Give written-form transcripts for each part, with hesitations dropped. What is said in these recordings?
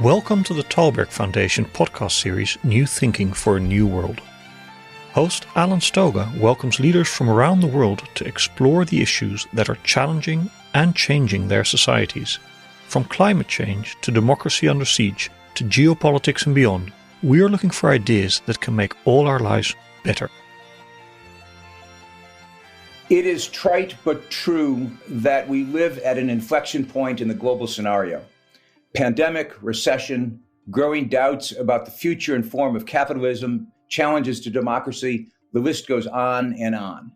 Welcome to the Thalberg Foundation podcast series New Thinking for a New World. Host Alan Stoga welcomes leaders from around the world to explore the issues that are challenging and changing their societies. From climate change to democracy under siege to geopolitics and beyond, we are looking for ideas that can make all our lives better. It is trite but true that we live at an inflection point in the global scenario. Pandemic, recession, growing doubts about the future and form of capitalism, challenges to democracy, the list goes on and on.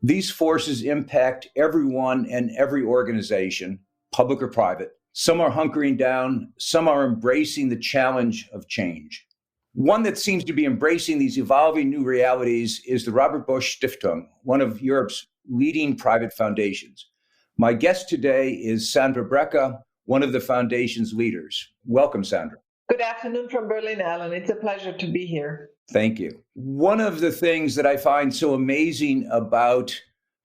These forces impact everyone and every organization, public or private. Some are hunkering down, some are embracing the challenge of change. One that seems to be embracing these evolving new realities is the Robert Bosch Stiftung, one of Europe's leading private foundations. My guest today is Sandra Breka, one of the foundation's leaders. Welcome, Sandra. Good afternoon from Berlin, Alan. It's a pleasure to be here. Thank you. One of the things that I find so amazing about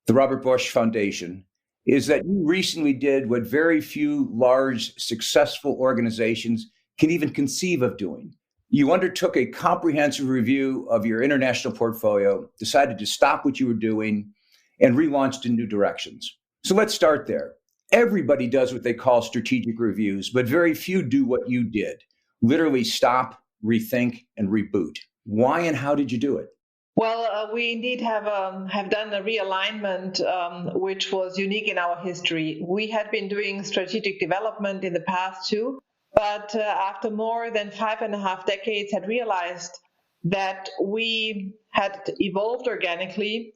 the Robert Bosch Foundation is that you recently did what very few large, successful organizations can even conceive of doing. You undertook a comprehensive review of your international portfolio, decided to stop what you were doing, and relaunched in new directions. So let's start there. Everybody does what they call strategic reviews, but very few do what you did. Literally stop, rethink, and reboot. Why and how did you do it? Well, we indeed have done a realignment, which was unique in our history. We had been doing strategic development in the past too, but after more than 5.5 decades had realized that we had evolved organically,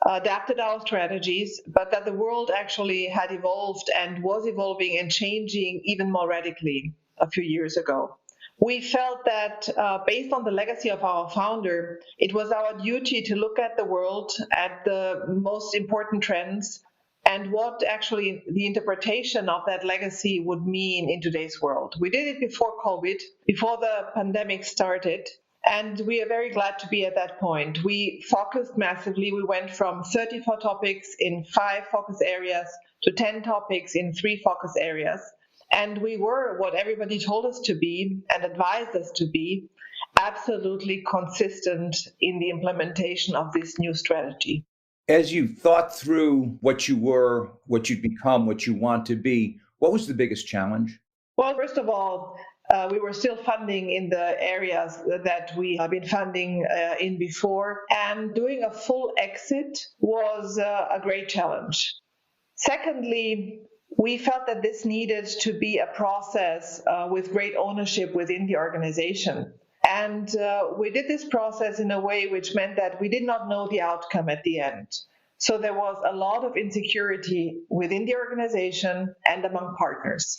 adapted our strategies, but that the world actually had evolved and was evolving and changing even more radically a few years ago. We felt that based on the legacy of our founder, it was our duty to look at the world, at the most important trends, and what actually the interpretation of that legacy would mean in today's world. We did it before COVID, before the pandemic started, and we are very glad to be at that point. We focused massively. We went from 34 topics in 5 focus areas to 10 topics in 3 focus areas. And we were what everybody told us to be and advised us to be, absolutely consistent in the implementation of this new strategy. As you thought through what you were, what you'd become, what you want to be, what was the biggest challenge? Well, first of all, we were still funding in the areas that we have been funding in before, and doing a full exit was a great challenge. Secondly, we felt that this needed to be a process with great ownership within the organization. And we did this process in a way which meant that we did not know the outcome at the end. So there was a lot of insecurity within the organization and among partners.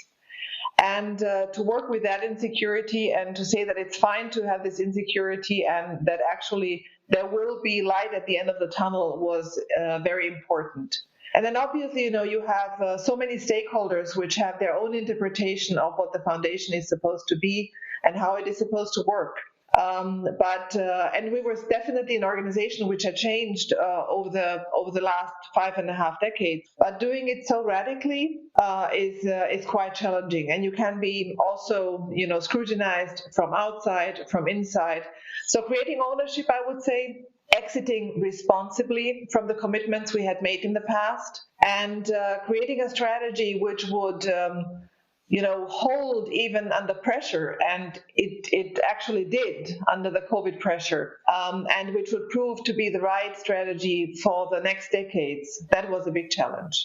And to work with that insecurity and to say that it's fine to have this insecurity and that actually there will be light at the end of the tunnel was very important. And then obviously, you have so many stakeholders which have their own interpretation of what the foundation is supposed to be and how it is supposed to work. And we were definitely an organization which had changed over the last 5.5 decades. But doing it so radically is quite challenging, and you can be also scrutinized from outside, from inside. So creating ownership, I would say, exiting responsibly from the commitments we had made in the past, and creating a strategy which would hold even under pressure, and it actually did under the COVID pressure, and which would prove to be the right strategy for the next decades. That was a big challenge.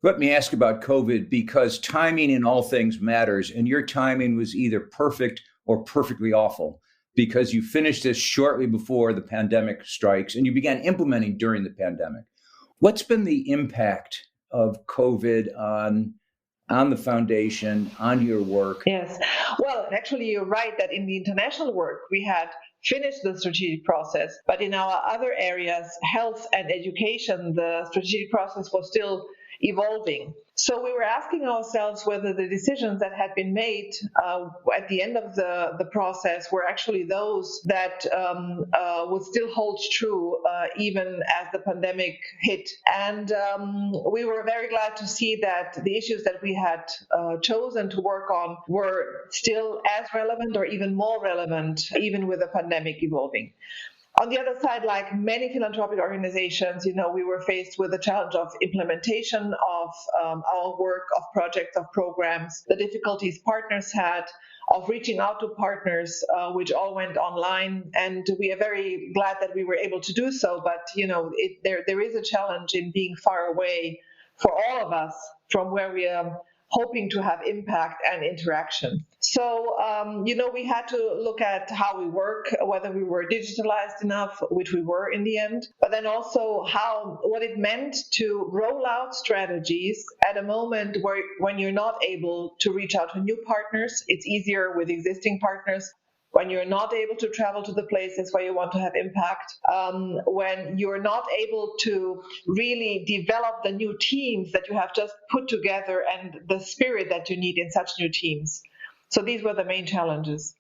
Let me ask about COVID, because timing in all things matters, and your timing was either perfect or perfectly awful, because you finished this shortly before the pandemic strikes and you began implementing during the pandemic. What's been the impact of COVID on the foundation, on your work? Yes. Well, actually, you're right that in the international work, we had finished the strategic process, but in our other areas, health and education, the strategic process was still evolving. So we were asking ourselves whether the decisions that had been made at the end of the process were actually those that would still hold true even as the pandemic hit. And we were very glad to see that the issues that we had chosen to work on were still as relevant or even more relevant, even with the pandemic evolving. On the other side, like many philanthropic organizations, we were faced with the challenge of implementation of our work, of projects, of programs, the difficulties partners had, of reaching out to partners, which all went online. And we are very glad that we were able to do so. But, there is a challenge in being far away for all of us from where we are hoping to have impact and interaction. So, we had to look at how we work, whether we were digitalized enough, which we were in the end, but then also what it meant to roll out strategies at a moment when you're not able to reach out to new partners. It's easier with existing partners. When you're not able to travel to the places where you want to have impact, when you're not able to really develop the new teams that you have just put together and the spirit that you need in such new teams. So these were the main challenges.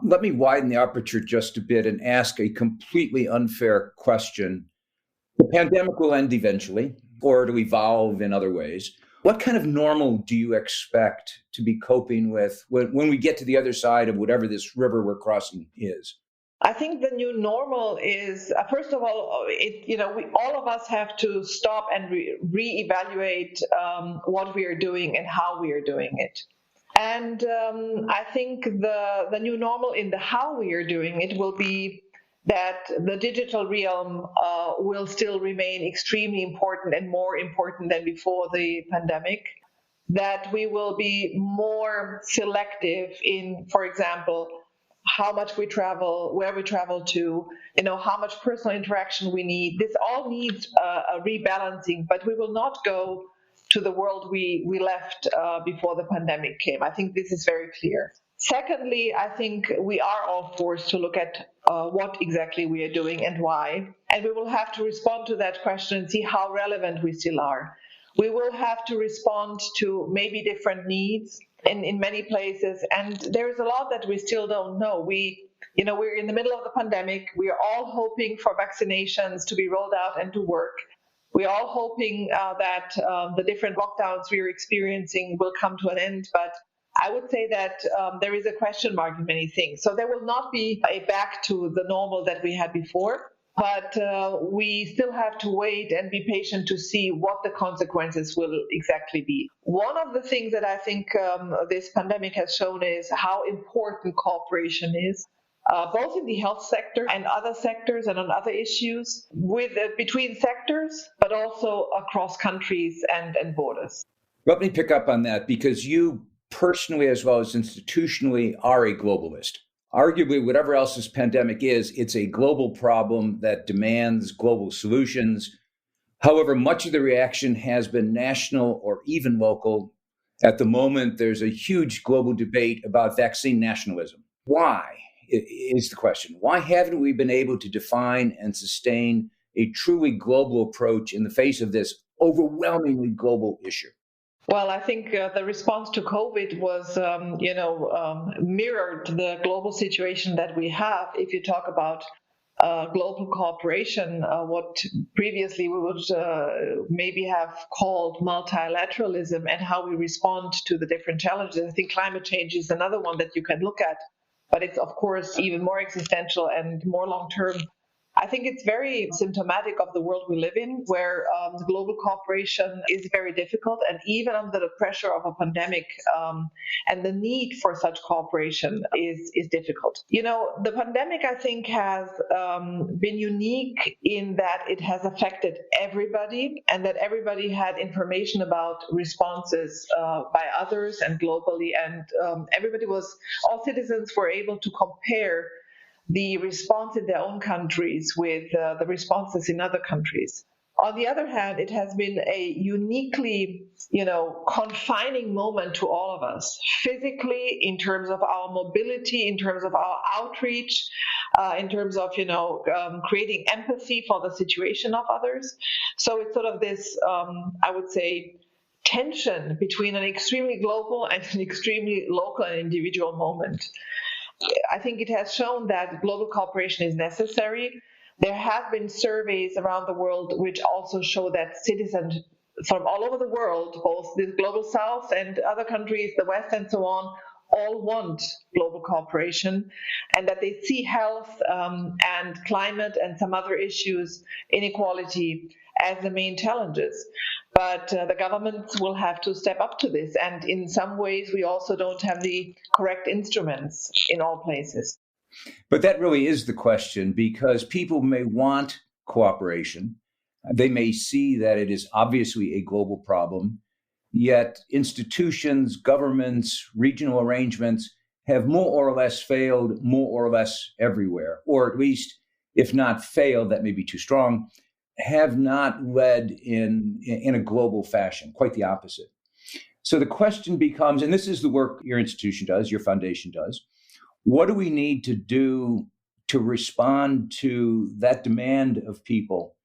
Let me widen the aperture just a bit and ask a completely unfair question. The pandemic will end eventually, or it'll evolve in other ways. What kind of normal do you expect to be coping with when we get to the other side of whatever this river we're crossing is? I think the new normal is, first of all, all of us have to stop and reevaluate what we are doing and how we are doing it. And I think the new normal in the how we are doing it will be that the digital realm will still remain extremely important and more important than before the pandemic, that we will be more selective in, for example, how much we travel, where we travel to, how much personal interaction we need. This all needs a rebalancing, but we will not go to the world we left before the pandemic came. I think this is very clear. Secondly, I think we are all forced to look at what exactly we are doing and why. And we will have to respond to that question and see how relevant we still are. We will have to respond to maybe different needs in many places. And there is a lot that we still don't know. We're in the middle of the pandemic. We are all hoping for vaccinations to be rolled out and to work. We're all hoping that the different lockdowns we are experiencing will come to an end. But I would say that there is a question mark in many things. So there will not be a back to the normal that we had before, but we still have to wait and be patient to see what the consequences will exactly be. One of the things that I think this pandemic has shown is how important cooperation is, both in the health sector and other sectors and on other issues, between sectors, but also across countries and borders. Let me pick up on that, because you personally, as well as institutionally, are a globalist. Arguably, whatever else this pandemic is, it's a global problem that demands global solutions. However, much of the reaction has been national or even local. At the moment, there's a huge global debate about vaccine nationalism. Why is the question? Why haven't we been able to define and sustain a truly global approach in the face of this overwhelmingly global issue? Well, I think the response to COVID was, mirrored the global situation that we have. If you talk about global cooperation, what previously we would maybe have called multilateralism, and how we respond to the different challenges. I think climate change is another one that you can look at, but it's, of course, even more existential and more long-term. I think it's very symptomatic of the world we live in, where global cooperation is very difficult, and even under the pressure of a pandemic, and the need for such cooperation is difficult. The pandemic, I think, has been unique in that it has affected everybody, and that everybody had information about responses by others and globally, and all citizens were able to compare the response in their own countries with the responses in other countries. On the other hand, it has been a uniquely, confining moment to all of us, physically, in terms of our mobility, in terms of our outreach, in terms of, creating empathy for the situation of others. So it's sort of this, I would say, tension between an extremely global and an extremely local and individual moment. I think it has shown that global cooperation is necessary. There have been surveys around the world which also show that citizens from all over the world, both the global south and other countries, the West and so on, all want global cooperation, and that they see health and climate and some other issues, inequality, as the main challenges. But the governments will have to step up to this. And in some ways, we also don't have the correct instruments in all places. But that really is the question, because people may want cooperation. They may see that it is obviously a global problem, yet institutions, governments, regional arrangements have more or less failed more or less everywhere, or at least, if not failed, that may be too strong, have not led in a global fashion, quite the opposite. So the question becomes, and this is the work your institution does, your foundation does, what do we need to do to respond to that demand of people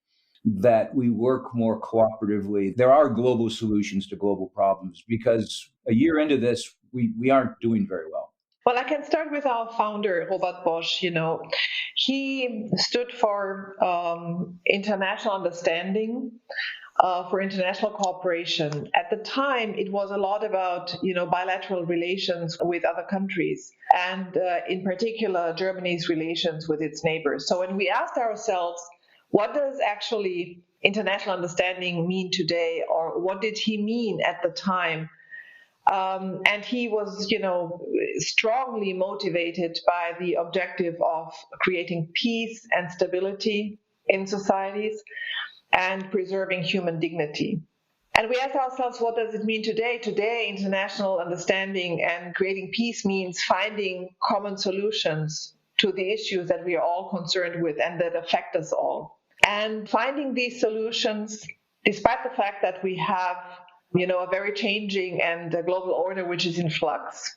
that we work more cooperatively? There are global solutions to global problems, because a year into this, we aren't doing very well. Well, I can start with our founder, Robert Bosch. He stood for international understanding, for international cooperation. At the time, it was a lot about, bilateral relations with other countries, and in particular, Germany's relations with its neighbors. So when we asked ourselves, what does actually international understanding mean today, or what did he mean at the time? And he was, strongly motivated by the objective of creating peace and stability in societies and preserving human dignity. And we asked ourselves, what does it mean today? Today, international understanding and creating peace means finding common solutions to the issues that we are all concerned with and that affect us all. And finding these solutions, despite the fact that we have a very changing and a global order which is in flux.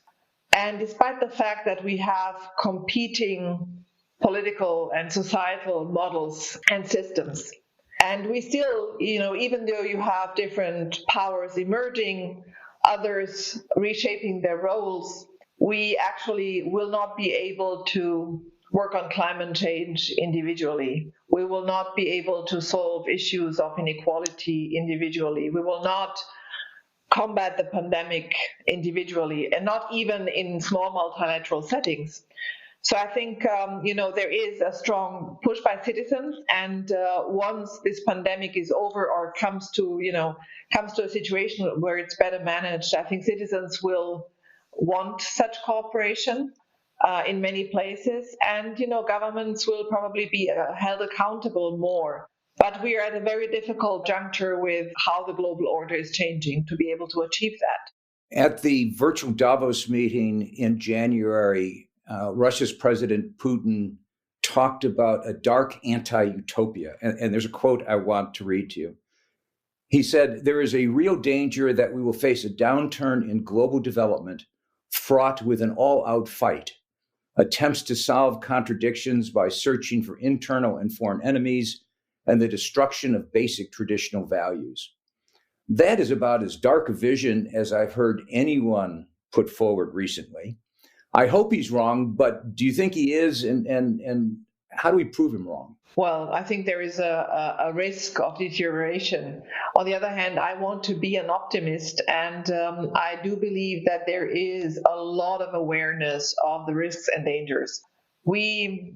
And despite the fact that we have competing political and societal models and systems. And we still, even though you have different powers emerging, others reshaping their roles, we actually will not be able to work on climate change individually. We will not be able to solve issues of inequality individually. We will not combat the pandemic individually, and not even in small multilateral settings. So I think, there is a strong push by citizens, and once this pandemic is over or comes to a situation where it's better managed, I think citizens will want such cooperation in many places, and governments will probably be held accountable more. But we are at a very difficult juncture with how the global order is changing to be able to achieve that. At the virtual Davos meeting in January, Russia's President Putin talked about a dark anti-utopia. And there's a quote I want to read to you. He said, "There is a real danger that we will face a downturn in global development fraught with an all-out fight, attempts to solve contradictions by searching for internal and foreign enemies, and the destruction of basic traditional values." That is about as dark a vision as I've heard anyone put forward recently. I hope he's wrong, but do you think he is? And how do we prove him wrong? Well, I think there is a risk of deterioration. On the other hand, I want to be an optimist, and I do believe that there is a lot of awareness of the risks and dangers. We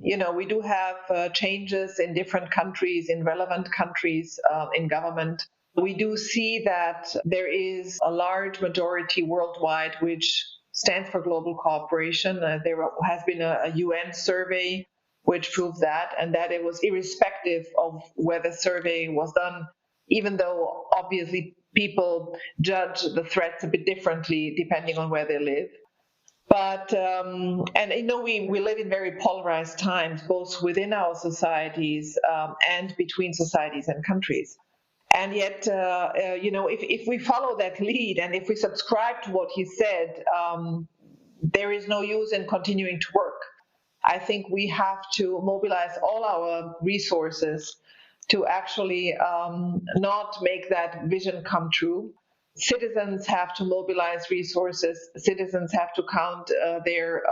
do have changes in different countries, in relevant countries, in government. We do see that there is a large majority worldwide which stands for global cooperation. There has been a UN survey which proved that, and that it was irrespective of where the survey was done, even though obviously people judge the threats a bit differently depending on where they live. But, we live in very polarized times, both within our societies and between societies and countries. And yet, if we follow that lead and if we subscribe to what he said, there is no use in continuing to work. I think we have to mobilize all our resources to actually not make that vision come true, Citizens have to mobilize resources. Citizens have to count their,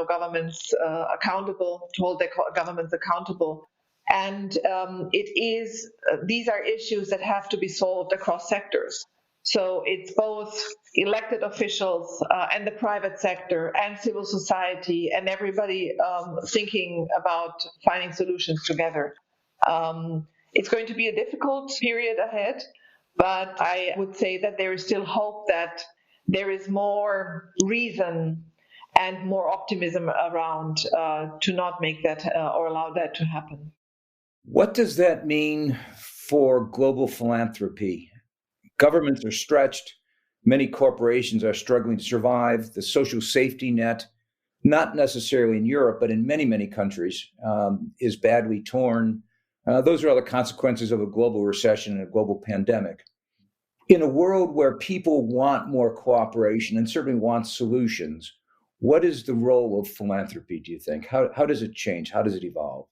governments accountable, to hold their governments accountable. And these are issues that have to be solved across sectors. So it's both elected officials and the private sector and civil society and everybody thinking about finding solutions together. It's going to be a difficult period ahead, but I would say that there is still hope that there is more reason and more optimism around to not make that or allow that to happen. What does that mean for global philanthropy? Governments are stretched. Many corporations are struggling to survive. The social safety net, not necessarily in Europe, but in many, many countries, is badly torn. Those are all the consequences of a global recession and a global pandemic. In a world where people want more cooperation and certainly want solutions, what is the role of philanthropy, do you think? How does it change? How does it evolve?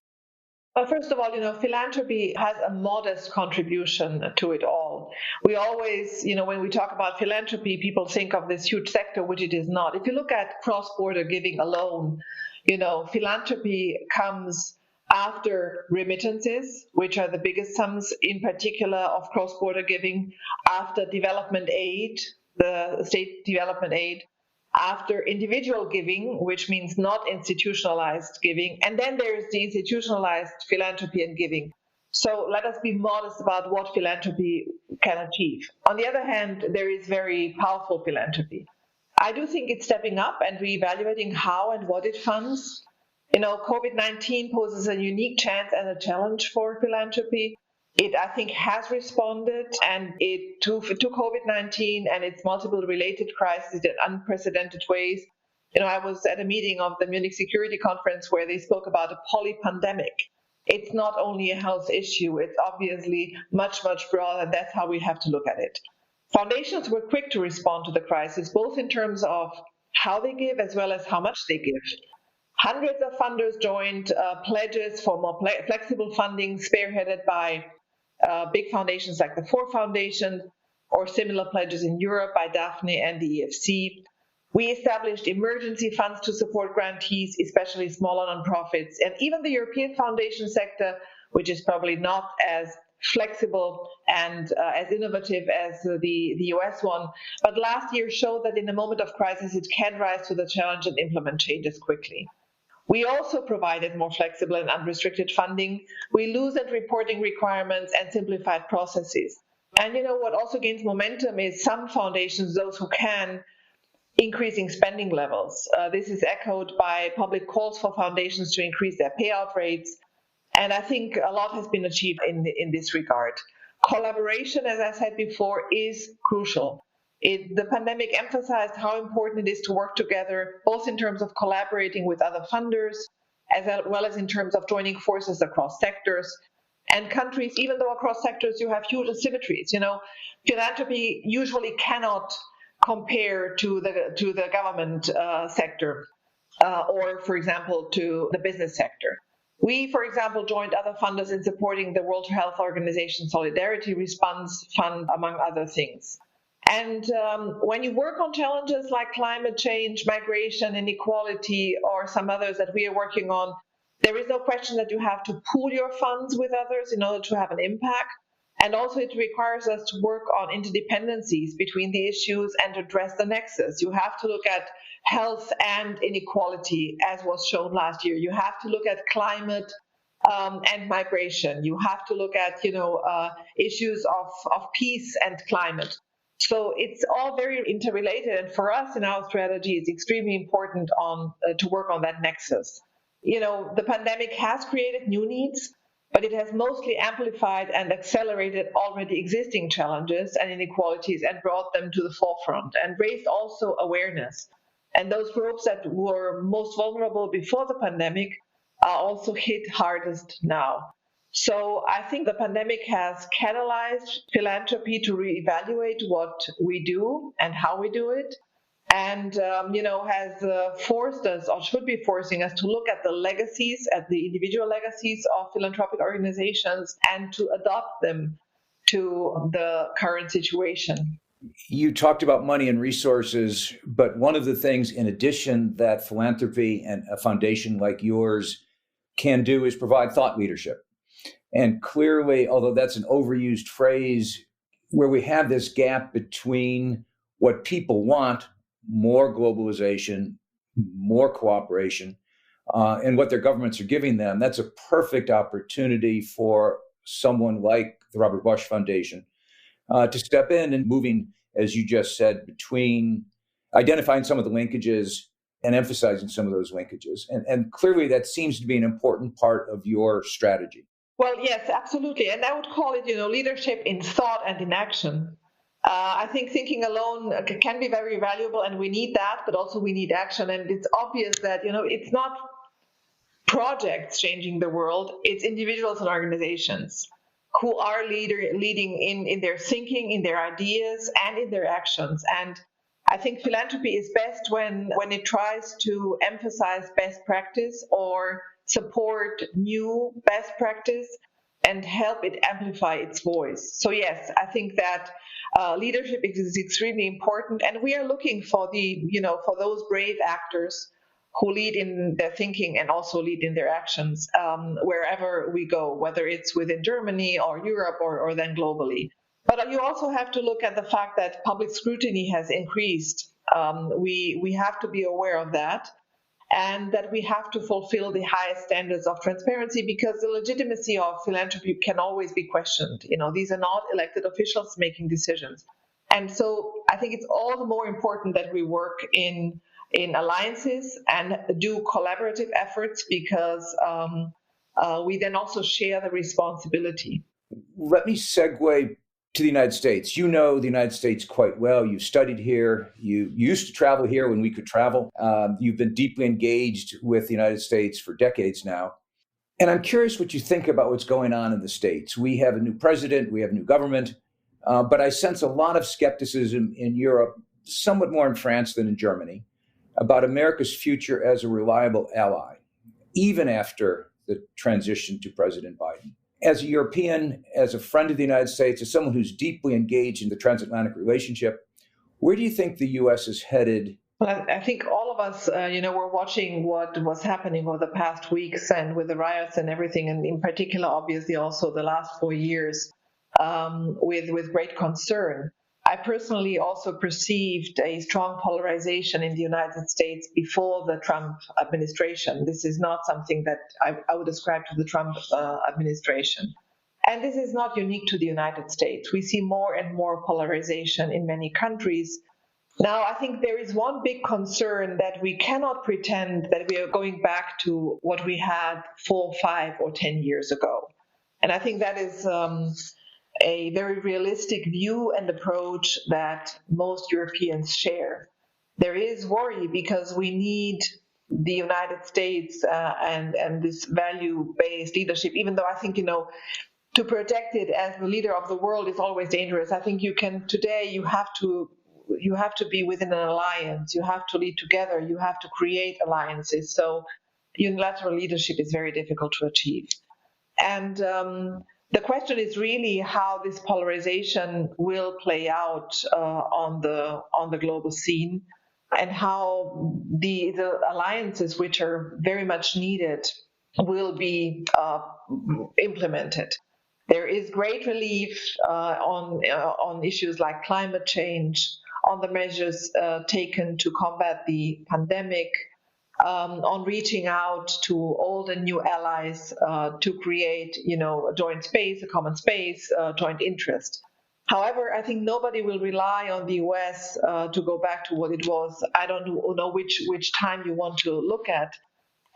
Well, first of all, philanthropy has a modest contribution to it all. We always, when we talk about philanthropy, people think of this huge sector, which it is not. If you look at cross-border giving alone, philanthropy comes after remittances, which are the biggest sums in particular of cross-border giving, after development aid, the state development aid, after individual giving, which means not institutionalized giving, and then there is the institutionalized philanthropy and giving. So let us be modest about what philanthropy can achieve. On the other hand, there is very powerful philanthropy. I do think it's stepping up and reevaluating how and what it funds. COVID-19 poses a unique chance and a challenge for philanthropy. It, I think, has responded and to COVID-19 and its multiple related crises in unprecedented ways. I was at a meeting of the Munich Security Conference where they spoke about a polypandemic. It's not only a health issue, it's obviously much, much broader, and that's how we have to look at it. Foundations were quick to respond to the crisis, both in terms of how they give as well as how much they give. Hundreds of funders joined pledges for more flexible funding, spearheaded by big foundations like the Ford Foundation, or similar pledges in Europe by Daphne and the EFC. We established emergency funds to support grantees, especially smaller nonprofits, and even the European foundation sector, which is probably not as flexible and as innovative as the US one, but last year showed that in a moment of crisis, it can rise to the challenge and implement changes quickly. We also provided more flexible and unrestricted funding. We loosened reporting requirements and simplified processes. And what also gains momentum is some foundations, those who can, increasing spending levels. This is echoed by public calls for foundations to increase their payout rates. And I think a lot has been achieved in this regard. Collaboration, as I said before, is crucial. The pandemic emphasized how important it is to work together, both in terms of collaborating with other funders, as well as in terms of joining forces across sectors and countries. Even though across sectors you have huge asymmetries, philanthropy usually cannot compare to the government sector or, for example, to the business sector. We, for example, joined other funders in supporting the World Health Organization Solidarity Response Fund, among other things. And when you work on challenges like climate change, migration, inequality, or some others that we are working on, there is no question that you have to pool your funds with others in order to have an impact. And also it requires us to work on interdependencies between the issues and address the nexus. You have to look at health and inequality, as was shown last year. You have to look at climate and migration. You have to look at issues of peace and climate. So it's all very interrelated, and for us in our strategy, it's extremely important to work on that nexus. The pandemic has created new needs, but it has mostly amplified and accelerated already existing challenges and inequalities and brought them to the forefront and raised also awareness. And those groups that were most vulnerable before the pandemic are also hit hardest now. So I think the pandemic has catalyzed philanthropy to reevaluate what we do and how we do it, and has forced us, or should be forcing us, to look at the legacies, at the individual legacies of philanthropic organizations, and to adopt them to the current situation. You talked about money and resources, but one of the things, in addition, that philanthropy and a foundation like yours can do is provide thought leadership. And clearly, although that's an overused phrase, where we have this gap between what people want, more globalization, more cooperation, and what their governments are giving them, that's a perfect opportunity for someone like the Robert Bosch Foundation to step in and moving, as you just said, between identifying some of the linkages and emphasizing some of those linkages. And clearly that seems to be an important part of your strategy. Well, yes, absolutely. And I would call it, leadership in thought and in action. I think thinking alone can be very valuable, and we need that, but also we need action. And it's obvious that, it's not projects changing the world, it's individuals and organizations who are leading in their thinking, in their ideas, and in their actions. And I think philanthropy is best when it tries to emphasize best practice or support new best practice and help it amplify its voice. So yes, I think that leadership is extremely important, and we are looking for for those brave actors who lead in their thinking and also lead in their actions wherever we go, whether it's within Germany or Europe or then globally. But you also have to look at the fact that public scrutiny has increased. We have to be aware of that, and that we have to fulfill the highest standards of transparency, because the legitimacy of philanthropy can always be questioned. These are not elected officials making decisions. And so I think it's all the more important that we work in alliances and do collaborative efforts, because we then also share the responsibility. Let me segue to the United States. You know the United States quite well. You've studied here. You used to travel here when we could travel. You've been deeply engaged with the United States for decades now. And I'm curious what you think about what's going on in the States. We have a new president, we have a new government, but I sense a lot of skepticism in Europe, somewhat more in France than in Germany, about America's future as a reliable ally, even after the transition to President Biden. As a European, as a friend of the United States, as someone who's deeply engaged in the transatlantic relationship, where do you think the U.S. is headed? Well, I think all of us, we're watching what was happening over the past weeks and with the riots and everything, and in particular, obviously, also the last 4 years with great concern. I personally also perceived a strong polarization in the United States before the Trump administration. This is not something that I would ascribe to the Trump administration. And this is not unique to the United States. We see more and more polarization in many countries. Now, I think there is one big concern, that we cannot pretend that we are going back to what we had 4, 5, or 10 years ago. And I think that is a very realistic view and approach that most Europeans share. There is worry because we need the United States and this value-based leadership, even though I think, to protect it as the leader of the world is always dangerous. I think you have to be within an alliance. You have to lead together. You have to create alliances. So unilateral leadership is very difficult to achieve. And the question is really how this polarization will play out on the global scene, and how the alliances, which are very much needed, will be implemented. There is great relief on issues like climate change, on the measures taken to combat the pandemic, on reaching out to old and new allies to create, a joint space, a common space, joint interest. However, I think nobody will rely on the US to go back to what it was. I don't know which time you want to look at.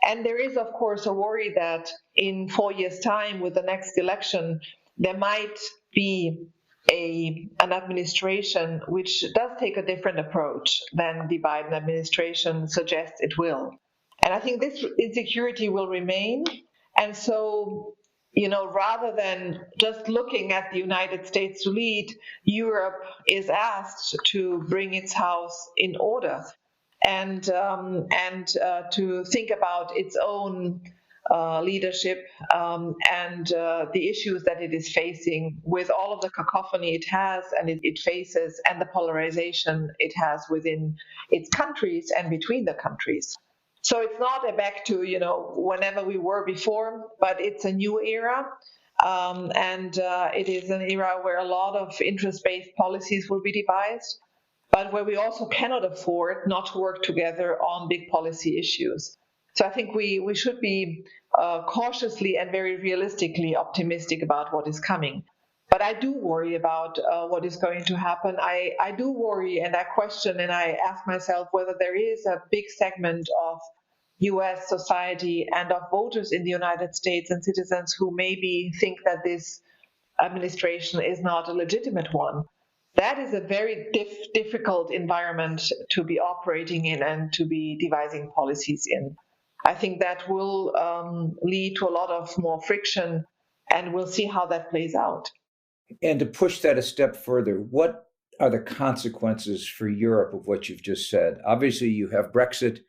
And there is, of course, a worry that in 4 years' time, with the next election, there might be an administration which does take a different approach than the Biden administration suggests it will. And I think this insecurity will remain. And so, rather than just looking at the United States to lead, Europe is asked to bring its house in order and to think about its own leadership and the issues that it is facing with all of the cacophony it has and it faces and the polarization it has within its countries and between the countries. So it's not a back to, whenever we were before, but it's a new era. And it is an era where a lot of interest-based policies will be devised, but where we also cannot afford not to work together on big policy issues. So I think we should be cautiously and very realistically optimistic about what is coming. But I do worry about what is going to happen. I do worry and I question and I ask myself whether there is a big segment of US society and of voters in the United States and citizens who maybe think that this administration is not a legitimate one. That is a very difficult environment to be operating in and to be devising policies in. I think that will lead to a lot of more friction, and we'll see how that plays out. And to push that a step further, what are the consequences for Europe of what you've just said? Obviously, you have Brexit,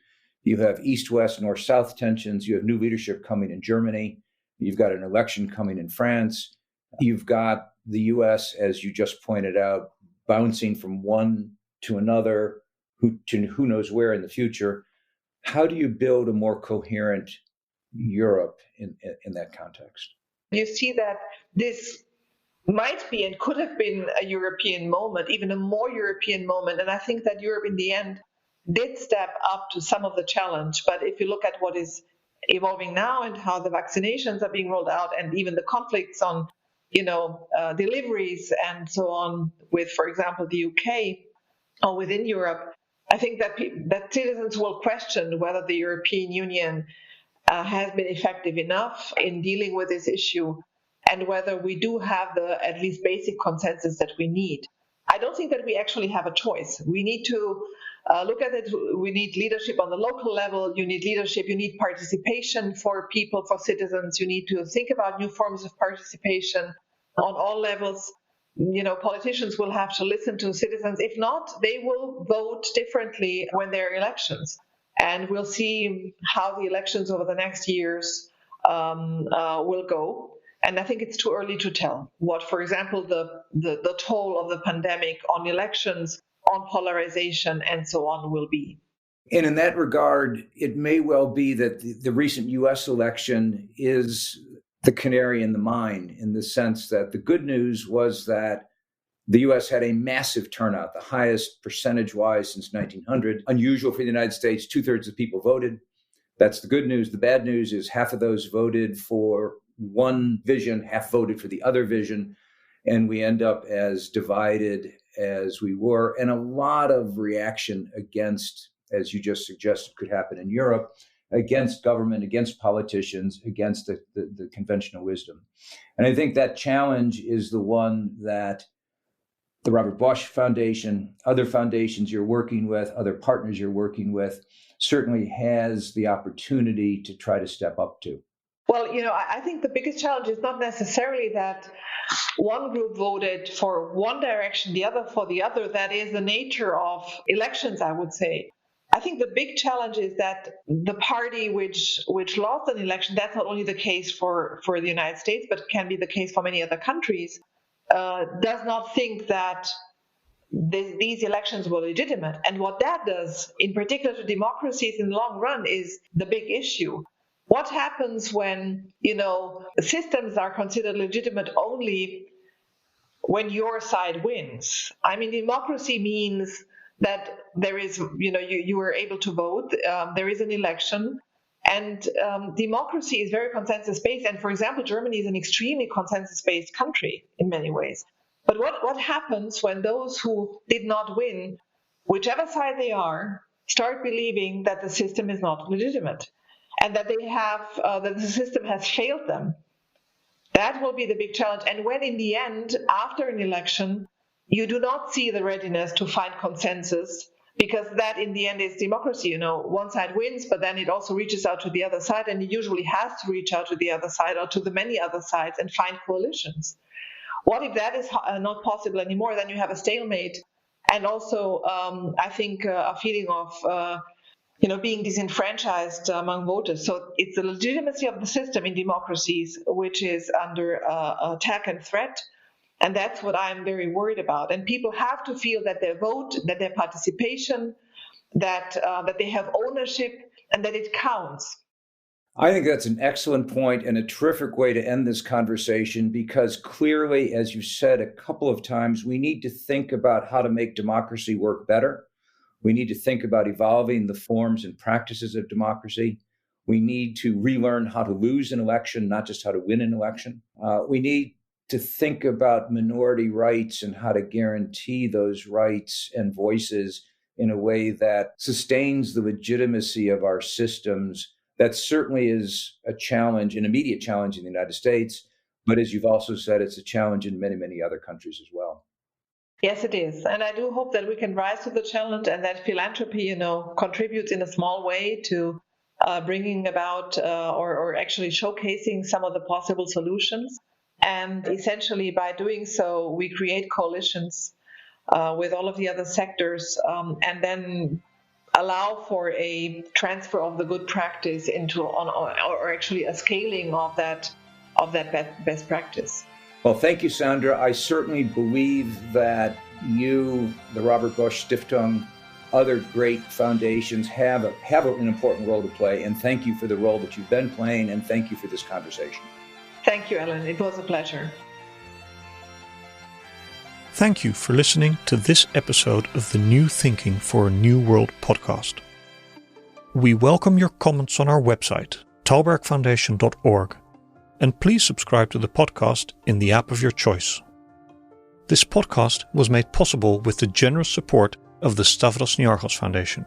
you have East-West, North-South tensions, you have new leadership coming in Germany, you've got an election coming in France, you've got the US, as you just pointed out, bouncing from one to another, to who knows where in the future. How do you build a more coherent Europe in that context? You see that this might be and could have been a European moment, even a more European moment. And I think that Europe in the end did step up to some of the challenge. But if you look at what is evolving now and how the vaccinations are being rolled out and even the conflicts on, deliveries and so on with, for example, the UK or within Europe, I think that citizens will question whether the European Union has been effective enough in dealing with this issue and whether we do have the at least basic consensus that we need. I don't think that we actually have a choice. We need to look at it. We need leadership on the local level. You need leadership. You need participation for people, for citizens. You need to think about new forms of participation on all levels. Politicians will have to listen to citizens. If not, they will vote differently when there are elections. And we'll see how the elections over the next years will go. And I think it's too early to tell what, for example, the toll of the pandemic on elections, on polarization, and so on will be. And in that regard, it may well be that the recent U.S. election is the canary in the mine, in the sense that the good news was that the U.S. had a massive turnout, the highest percentage-wise since 1900. Unusual for the United States, 2/3 of people voted. That's the good news. The bad news is half of those voted for one vision, half voted for the other vision, and we end up as divided as we were. And a lot of reaction against, as you just suggested, could happen in Europe, against government, against politicians, against the conventional wisdom. And I think that challenge is the one that the Robert Bosch Foundation, other foundations you're working with, other partners you're working with, certainly has the opportunity to try to step up to. Well, I think the biggest challenge is not necessarily that one group voted for one direction, the other for the other. That is the nature of elections, I would say. I think the big challenge is that the party which lost an election, that's not only the case for the United States, but can be the case for many other countries, does not think that these elections were legitimate. And what that does, in particular to democracies in the long run, is the big issue. What happens when, systems are considered legitimate only when your side wins? I mean, democracy means that there is, you were able to vote, there is an election, and democracy is very consensus-based. And for example, Germany is an extremely consensus-based country in many ways. But what happens when those who did not win, whichever side they are, start believing that the system is not legitimate and that that the system has failed them? That will be the big challenge. And when in the end, after an election, you do not see the readiness to find consensus, because that in the end is democracy. One side wins, but then it also reaches out to the other side, and it usually has to reach out to the other side or to the many other sides and find coalitions. What if that is not possible anymore? Then you have a stalemate, and also I think a feeling of being disenfranchised among voters. So it's the legitimacy of the system in democracies which is under attack and threat. And that's what I'm very worried about. And people have to feel that their vote, that their participation, that they have ownership, and that it counts. I think that's an excellent point and a terrific way to end this conversation, because clearly, as you said a couple of times, we need to think about how to make democracy work better. We need to think about evolving the forms and practices of democracy. We need to relearn how to lose an election, not just how to win an election. We need to think about minority rights and how to guarantee those rights and voices in a way that sustains the legitimacy of our systems. That certainly is a challenge, an immediate challenge in the United States. But as you've also said, it's a challenge in many, many other countries as well. Yes, it is. And I do hope that we can rise to the challenge and that philanthropy, contributes in a small way to bringing about or actually showcasing some of the possible solutions. And essentially, by doing so, we create coalitions with all of the other sectors and then allow for a transfer of the good practice into or actually a scaling of that best practice. Well, thank you, Sandra. I certainly believe that you, the Robert Bosch Stiftung, other great foundations have an important role to play. And thank you for the role that you've been playing, and thank you for this conversation. Thank you, Alan. It was a pleasure. Thank you for listening to this episode of the New Thinking for a New World podcast. We welcome your comments on our website, talbergfoundation.org, and please subscribe to the podcast in the app of your choice. This podcast was made possible with the generous support of the Stavros Niarchos Foundation.